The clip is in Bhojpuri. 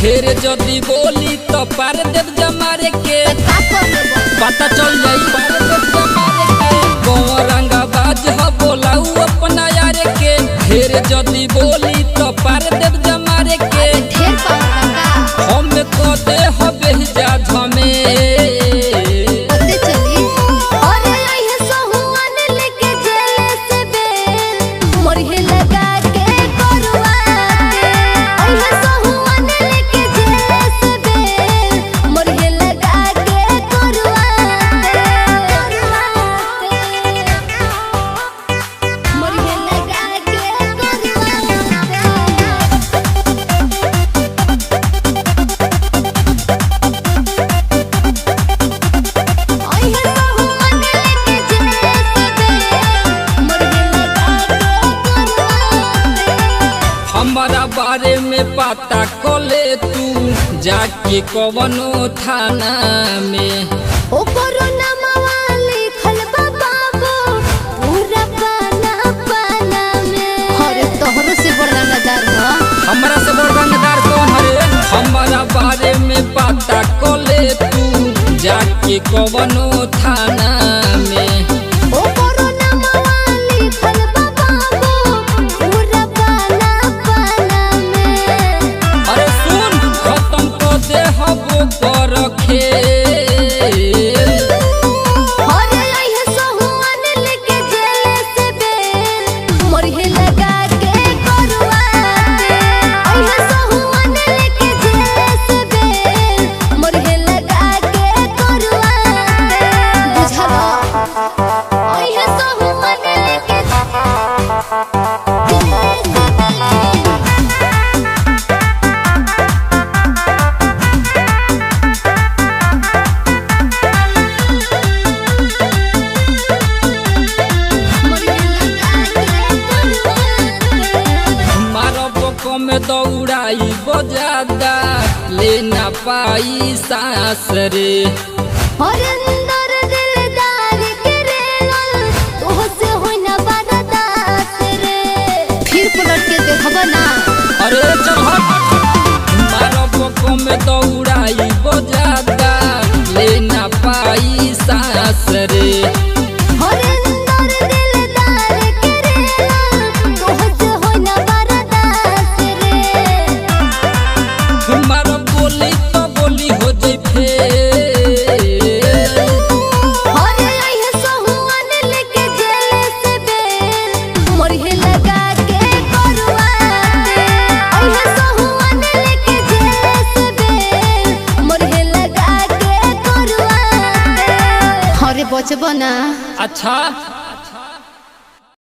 ढेर जदी बोली तो पार देव जमारे के पता चल जाई पार देव जमारे के गोरंगा बाज ह बोलाऊ अपना यार के ढेर जदी बोली तो पार देव जमारे के हम को दे हो बेजा झमे हमारा बारे में पता कोले तू जाके कवनो थाना में ओ कोरोना मवाली खलबा बाबू पूरा पाना पाना में अरे तोहरो से बड़ रंगदार हो हमरा से बड़ रंगदार कौन हरे हमारा बारे में पता कोले तू जाके कवनो थाना में ओ कोरोना मवाली खलबा बाबू पूरा पाना पाना में अरे सुन खत्म को दे हबो कर खे में दौड़ाई बजादा लेना पाई सांस रे अंदर दिलदार के रेल तो से होई ना बर्दाश्त रे फिर पलट के देखबा ना अरे चल मारो बको में दौड़ाई बजादा लेना पाई सांस रे बचबो ना अच्छा।